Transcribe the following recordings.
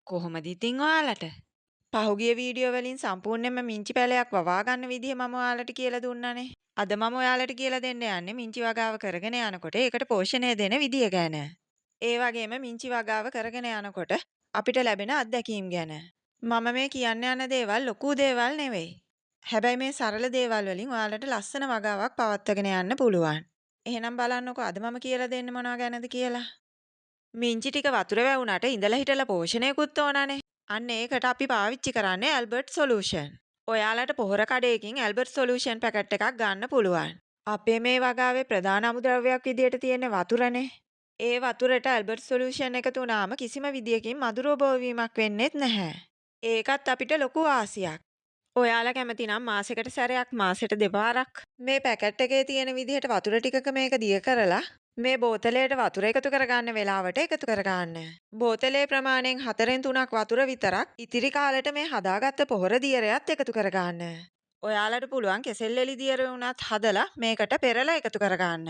කොහොමද ඉතින් ඔයාලට? පහුගිය වීඩියෝ වලින් සම්පූර්ණයෙන්ම මිංචි පැලයක් වවා ගන්න විදිහ මම ඔයාලට කියලා දුන්නානේ. අද මම ඔයාලට කියලා දෙන්න යන්නේ මිංචි වගාව කරගෙන යනකොට ඒකට පෝෂණය දෙන විදිය ගැන. ඒ වගේම මිංචි වගාව කරගෙන යනකොට අපිට ලැබෙන අත්දැකීම් ගැන. මම මේ කියන්න යන දේවල් ලොකු දේවල් නෙවෙයි. හැබැයි මේ සරල දේවල් වලින් ඔයාලට ලස්සන වගාවක් පවත්වාගෙන යන්න පුළුවන්. එහෙනම් බලන්නකෝ අද මම කියලා දෙන්නේ මොනවා ගැනද කියලා. මිංචි ටික වතුර වැවුනට ඉඳලා හිටලා පෝෂණයකුත් ඕනනේ. අන්න ඒකට අපි පාවිච්චි කරන්නේ ඇල්බර්ට් සොලියුෂන්. ඔයාලට පොහොර කඩේකින් ඇල්බර්ට් සොලියුෂන් පැකට් එකක් ගන්න පුළුවන්. අපේ මේ වගාවේ ප්‍රධාන අමුද්‍රව්‍යයක් විදියට තියෙන වතුරනේ. ඒ වතුරට ඇල්බර්ට් සොලියුෂන් එකතු වුණාම කිසිම විදියකින් මధుරව බෝවීමක් වෙන්නේත් නැහැ. ඒකත් අපිට ලොකු ආසියක්. ඔයාලා කැමති නම් මාසෙකට සැරයක් මාසෙට දෙපාරක් මේ පැකට් එකේ තියෙන විදිහට වතුර ටිකක මේක දිය කරලා මේ බෝතලයට වතුර එකතු කරගන්න වෙලාවට එකතු කරගන්න. බෝතලේ ප්‍රමාණයෙන් 4න් 3ක් වතුර විතරක් ඉතිරි කාලෙට මේ හදාගත්ත පොහොර දියරයත් එකතු කරගන්න. ඔයාලට පුළුවන් කෙසෙල් එලි දියර උනත් හදලා මේකට පෙරලා එකතු කරගන්න.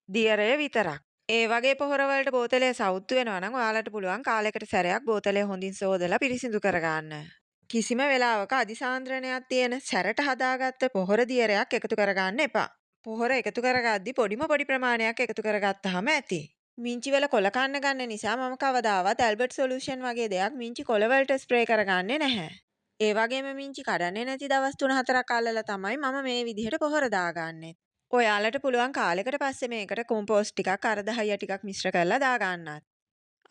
දියරය විතරක්. ඒ වගේ පොහොර වලට බෝතලය සවුත්තු වෙනවා නම් ඔයාලට පුළුවන් කාලයකට සැරයක් බෝතලය හොඳින් සෝදලා පිරිසිදු කරගන්න. කිසිම වෙලාවක අදිසාන්ද්‍රණයක් තියෙන සැරට හදාගත්ත පොහොර දියරයක් එකතු කරගන්න එපා. පොහොර එකතු කරගද්දි පොඩි ප්‍රමාණයක් එකතු කරගත්තාම ඇති. මිංචි වල කොළ කන්න ගන්න නිසා මම කවදාවත් ඇල්බර්ට් සොලියුෂන් වගේ දෙයක් මිංචි කොළ වලට ස්ප්‍රේ කරගන්නේ නැහැ. ඒ වගේම මිංචි කඩන්නේ නැති දවස් 3-4ක් අල්ලලා තමයි මම මේ විදිහට පොහොර දාගන්නේ. ඔයාලට පුළුවන් කාලෙකට පස්සේ මේකට කොම්පෝස්ට් ටිකක් අරදහය ටිකක් මිශ්‍ර කරලා දාගන්නත්.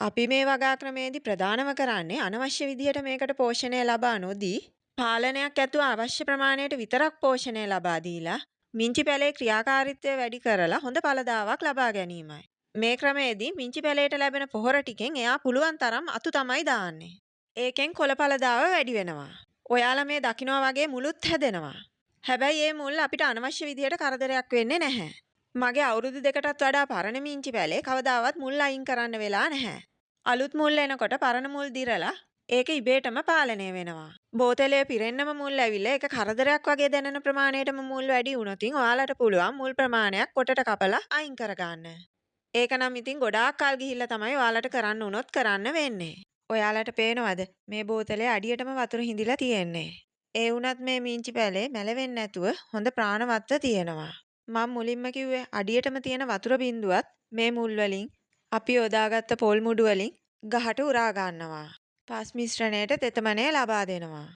අපි මේ වගා ක්‍රමේදී ප්‍රධානම කරන්නේ අනවශ්‍ය විදිහට මේකට පෝෂණය ලබා නොදී පාලනයක් ඇතුව අවශ්‍ය ප්‍රමාණයට විතරක් පෝෂණය ලබා දීලා මිංචි පැලේ ක්‍රියාකාරීත්වය වැඩි කරලා හොඳ ඵලදාවක් ලබා ගැනීමයි. මේ ක්‍රමයේදී මිංචි පැලේට ලැබෙන පොහොර ටිකෙන් එයා පුළුවන් තරම් අතු තමයි දාන්නේ. ඒකෙන් කොළ ඵලදාව වැඩි වෙනවා. ඔයාලා මේ දකිනවා වගේ මුලුත් හැදෙනවා. හැබැයි මේ මුල් අපිට අනවශ්‍ය විදිහට කරදරයක් වෙන්නේ නැහැ. මගේ අවුරුදු 2කටත් වඩා පරණ මිංචි පැලේ කවදාවත් මුල් අයින් කරන්න වෙලා නැහැ. අලුත් මුල් එනකොට පරණ මුල් දිරලා ඒක ඉබේටම පාලනය වෙනවා. බෝතලය පිරෙන්නම මුල් ඇවිල්ලා ඒක කරදරයක් වගේ දැනෙන ප්‍රමාණයටම මුල් වැඩි වුණොත් ඔයාලට පුළුවන් මුල් ප්‍රමාණයක් කොටට කපලා අයින් කරගන්න. ඒක නම් ඉතින් ගොඩාක් කල් ගිහිල්ලා තමයි ඔයාලට කරන්න උනොත් කරන්න වෙන්නේ. ඔයාලට පේනවද මේ බෝතලේ අඩියටම වතුර හිඳිලා තියෙන්නේ. ඒ වුණත් මේ මිංචි පැලේ මැලවෙන්නේ නැතුව හොඳ ප්‍රාණවත්ව තියෙනවා. මම මුලින්ම කිව්වේ අඩියටම තියෙන වතුර බිඳුවත් මේ මුල් වලින් අපි යොදාගත්ත පොල් මුඩු වලින් ගහට උරා ගන්නවා. පස් මිශ්‍රණයට තෙතමනය ලබා දෙනවා.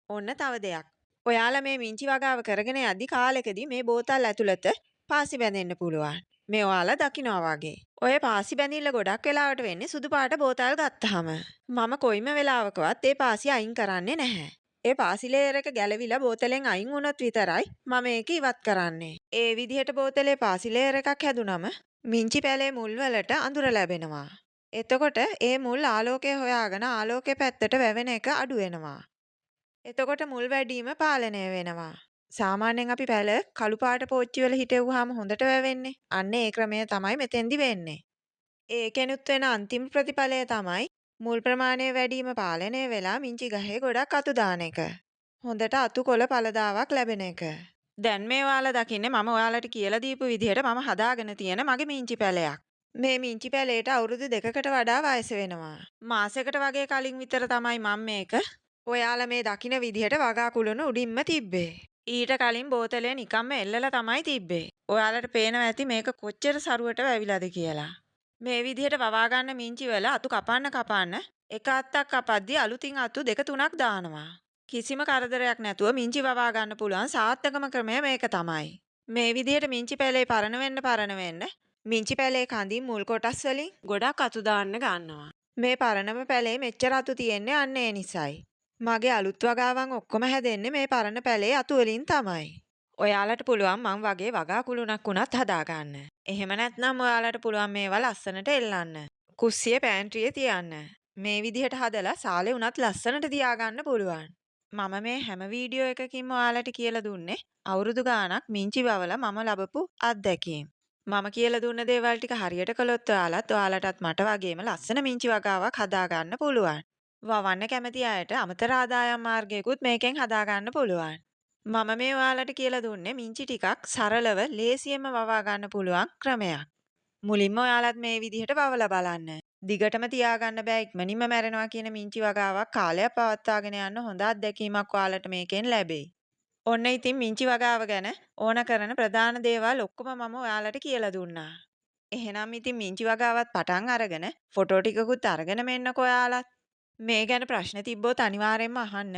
ඔන්න තව දෙයක්. ඔයාලා මේ මිංචි වගාව කරගෙන යද්දි කාලෙකදී මේ බෝතල් ඇතුළත පාසි බැඳෙන්න පුළුවන්. මේ ඔයාලා දකිනවා වගේ. ඔය පාසි බැඳිල්ල ගොඩක් වෙලාවට වෙන්නේ සුදු පාට බෝතල් ගත්තාම. මම කොයිම වෙලාවකවත් ඒ පාසි අයින් කරන්නේ නැහැ. ඒ පාසි ලේයර් එක ගැලවිලා බෝතලෙන් අයින් වුණොත් විතරයි මම ඒක ඉවත් කරන්නේ. ඒ විදිහට බෝතලේ පාසි ලේයර් එකක් හැදුනම මිංචි පැලේ මුල් වලට අඳුර ලැබෙනවා. එතකොට ඒ මුල් ආලෝකය හොයාගෙන ආලෝකයේ පැත්තට වැවෙන එක අඩු වෙනවා. එතකොට මුල් වැඩිම පාලනය වෙනවා. සාමාන්‍යයෙන් අපි පැල කළු පාට පෝච්චි වල හිටෙව්වහම හොඳට වැවෙන්නේ. අන්න ඒ ක්‍රමය තමයි මෙතෙන්දි වෙන්නේ. ඒකෙනුත් වෙන අන්තිම ප්‍රතිඵලය තමයි මුල් ප්‍රමාණය වැඩිම පාලනය වෙලා මිංචි ගහේ ගොඩක් අතු දාන එක. හොඳට අතු කොළ පළදාවක් ලැබෙන එක. දැන් මේ ඔයාලා දකින්නේ මම ඔයාලට කියලා දීපු විදිහට මම හදාගෙන තියෙන මගේ මිංචි පැලයක්. මේ මිංචි පැලේට අවුරුදු 2කට වඩා වයස වෙනවා. මාසෙකට වගේ කලින් විතර තමයි මම මේක ඔයාලා මේ දකින විදිහට වගා කුළුණු උඩින්ම තිබ්බේ. ඊට කලින් බෝතලය නිකම්ම එල්ලලා තමයි තිබ්බේ. ඔයාලට පේනවා ඇති මේක කොච්චර සරුවට වැවිලාද කියලා. මේ විදිහට වවා ගන්න මිංචි වල අතු කපන්න එක අත්තක් කපද්දී අලුතින් අතු 2-3ක් දානවා. කිසිම කරදරයක් නැතුව මිංචි වවා ගන්න පුළුවන් සාර්ථකම ක්‍රමය මේක තමයි. මේ විදිහට මිංචි පැලේ පරණ වෙන්න මිංචි පැලේ කඳින් මුල් කොටස් වලින් ගොඩක් අතු දාන්න ගන්නවා. මේ පරණම පැලේ මෙච්චර අතු තියෙන්නේ අන්න ඒ නිසයි. මගේ අලුත් වගාවන් ඔක්කොම හැදෙන්නේ මේ පරණ පැලේ අතු වලින් තමයි. ඔයාලට පුළුවන් මං වගේ වගා කුළුණක් උනත් හදාගන්න. එහෙම නැත්නම් ඔයාලට පුළුවන් මේවා ලස්සනට එල්ලන්න. කුස්සියේ පෑන්ට්‍රියේ තියන්න. මේ විදිහට හදලා සාලේ උනත් ලස්සනට තියාගන්න පුළුවන්. මම මේ හැම වීඩියෝ එකකින්ම ඔයාලට කියලා දුන්නේ අවුරුදු ගාණක් මිංචි වවලා මම ලබපු අත්දැකීම්. මම කියලා දුන්න දේවල් ටික හරියට කළොත් ඔයාලටත් මට වගේම ලස්සන මිංචි වගාවක් හදාගන්න පුළුවන්. වවන්න කැමති අයට අමතර ආදායම් මාර්ගයකුත් මේකෙන් හදාගන්න පුළුවන්. මම මේ ඔයාලට කියලා දුන්නේ මිංචි ටිකක් සරලව ලේසියෙන්ම වවා ගන්න පුළුවන් ක්‍රමයක්. මුලින්ම ඔයාලත් මේ විදිහට වවලා බලන්න. දිගටම තියාගන්න බෑ ඉක්මනින්ම මැරෙනවා කියන මිංචි වගාවක් කාලයක් පවත්වාගෙන යන්න හොඳ අත්දැකීමක් ඔයාලට මේකෙන් ලැබෙයි. ඔන්න ඉතින් මිංචි වගාව ගැන ඕන කරන ප්‍රධාන දේවල් ඔක්කොම මම ඔයාලට කියලා දුන්නා. එහෙනම් ඉතින් මිංචි වගාවත් පටන් අරගෙන ෆොටෝ ටිකකුත් අරගෙන මෙන්නකෝ ඔයාලත්. මේ ගැන ප්‍රශ්න තිබ්බොත් අනිවාර්යෙන්ම අහන්න.